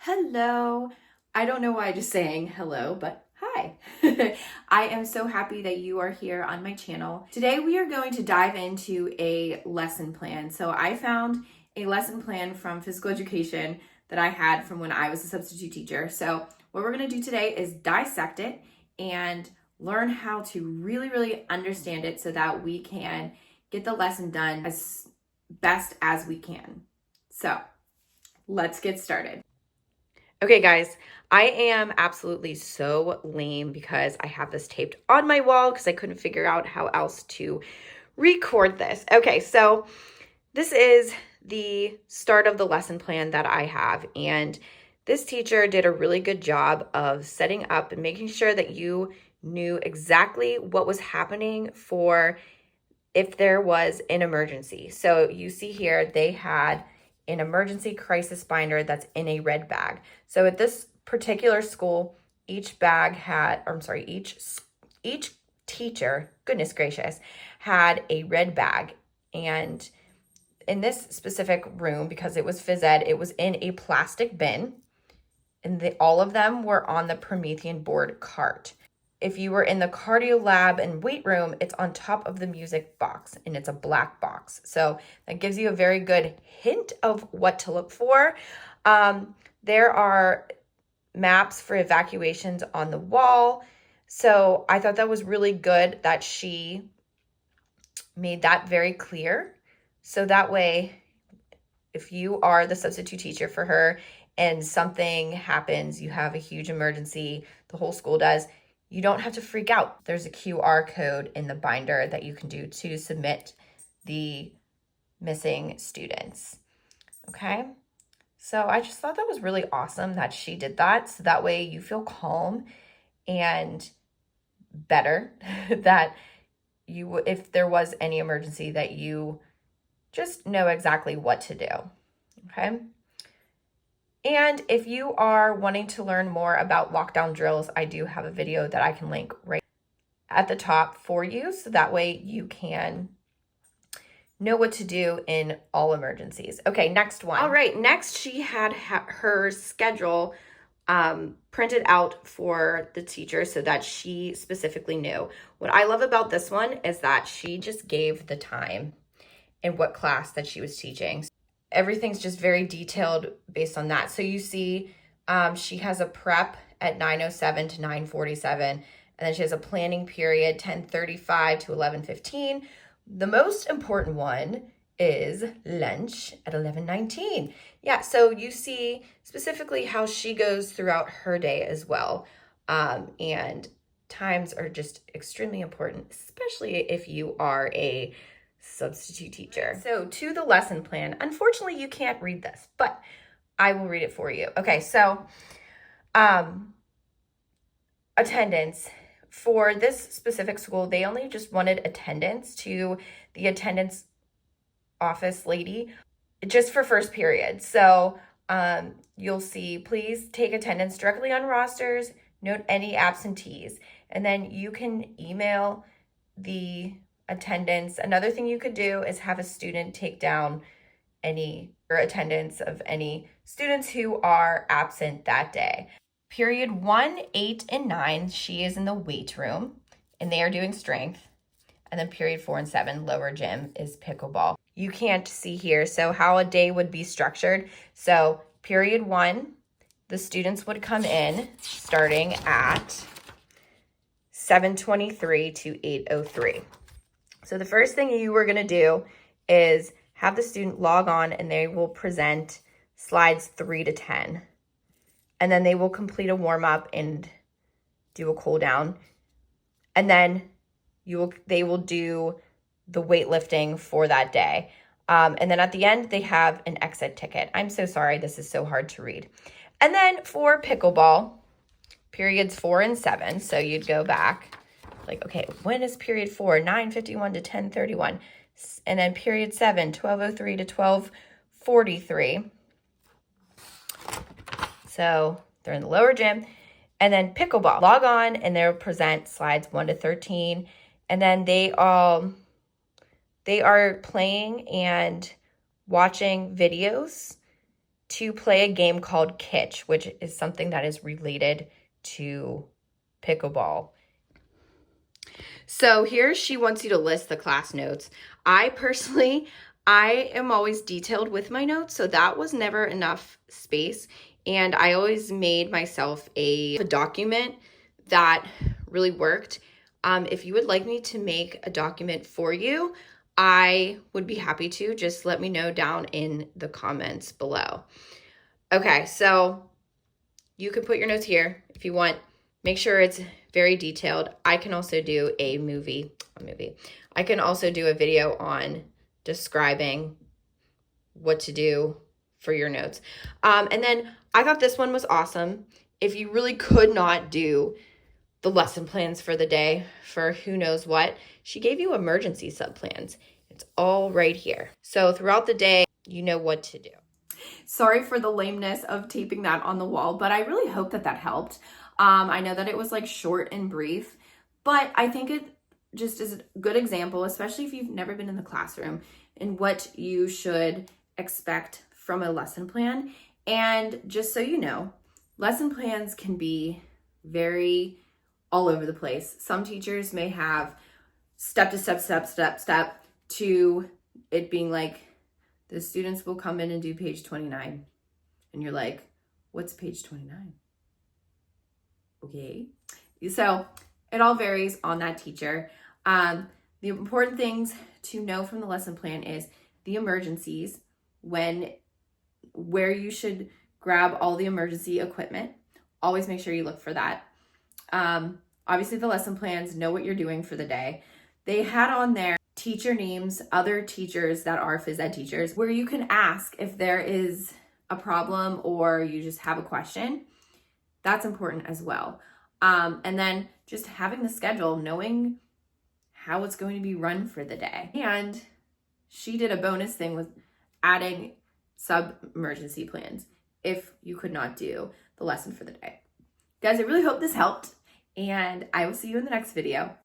Hello. I don't know why I just saying hello, but hi. I am so happy that you are here on my channel. Today we are going to dive into a lesson plan. So I found a lesson plan from physical education that I had from when I was a substitute teacher. So what we're going to do today is dissect it and learn how to really understand it so that we can get the lesson done as best as we can. So let's get started. Okay, guys, I am absolutely so lame because I have this taped on my wall because I couldn't figure out how else to record this. Okay, so this is the start of the lesson plan that I have, and this teacher did a really good job of setting up and making sure that you knew exactly what was happening for if there was an emergency. So you see here, they had an emergency crisis binder that's in a red bag. So at this particular school, each teacher, goodness gracious, had a red bag. And in this specific room, because it was phys ed, it was in a plastic bin, and all of them were on the Promethean board cart. If you were in the cardio lab and weight room, it's on top of the music box and it's a black box. So that gives you a very good hint of what to look for. There are maps for evacuations on the wall. So I thought that was really good that she made that very clear. So that way, if you are the substitute teacher for her and something happens, you have a huge emergency, the whole school does, you don't have to freak out. There's a QR code in the binder that you can do to submit the missing students. Okay, so I just thought that was really awesome that she did that. So that way you feel calm and better that you, if there was any emergency, that you just know exactly what to do. Okay. And if you are wanting to learn more about lockdown drills, I do have a video that I can link right at the top for you. So that way you can know what to do in all emergencies. Okay, next one. All right, next she had her schedule printed out for the teacher so that she specifically knew. What I love about this one is that she just gave the time and what class that she was teaching. Everything's just very detailed based on that. So you see she has a prep at 9:07 to 9:47, and then she has a planning period 10:35 to 11:15. The most important one is lunch at 11:19. Yeah, so you see specifically how she goes throughout her day as well. And times are just extremely important, especially if you are a substitute teacher. So to the lesson plan, unfortunately you can't read this, but I will read it for you. Okay, so attendance. For this specific school, they only just wanted attendance to the attendance office lady just for first period. So you'll see, please take attendance directly on rosters, note any absentees, and then you can email the attendance. Another thing you could do is have a student take down any attendance of any students who are absent that day. Period 1, 8, and 9, she is in the weight room and they are doing strength. And then period 4 and 7, lower gym, is pickleball. You can't see here, so how a day would be structured. So period 1, the students would come in starting at 7:23 to 8:03. So the first thing you were gonna do is have the student log on and they will present slides 3 to 10. And then they will complete a warm up and do a cool down. And then they will do the weightlifting for that day. And then at the end, they have an exit ticket. I'm so sorry, this is so hard to read. And then for pickleball, periods 4 and 7. So you'd go back, like, okay, when is period 4? 9:51 to 10:31. And then period 7, 12:03 to 12:43. So they're in the lower gym. And then pickleball, log on and they'll present slides 1 to 13. And then they are playing and watching videos to play a game called Kitsch, which is something that is related to pickleball. So here she wants you to list the class notes. I am always detailed with my notes, so that was never enough space. And I always made myself a document that really worked. If you would like me to make a document for you, I would be happy to. Just let me know down in the comments below. Okay, so you can put your notes here if you want. Make sure it's very detailed. I can also do I can also do a video on describing what to do for your notes. And then I thought this one was awesome. If you really could not do the lesson plans for the day for who knows what, she gave you emergency sub-plans. It's all right here. So throughout the day, you know what to do. Sorry for the lameness of taping that on the wall, but I really hope that helped. I know that it was like short and brief, but I think it just is a good example, especially if you've never been in the classroom, and what you should expect from a lesson plan. And just so you know, lesson plans can be very all over the place. Some teachers may have step to it being like, the students will come in and do page 29. And you're like, what's page 29? Okay. So it all varies on that teacher. The important things to know from the lesson plan is the emergencies, where you should grab all the emergency equipment. Always make sure you look for that. Obviously the lesson plans, know what you're doing for the day. They had on there teacher names, other teachers that are phys ed teachers, where you can ask if there is a problem or you just have a question. That's important as well. And then just having the schedule, knowing how it's going to be run for the day. And she did a bonus thing with adding sub-emergency plans if you could not do the lesson for the day. Guys, I really hope this helped, and I will see you in the next video.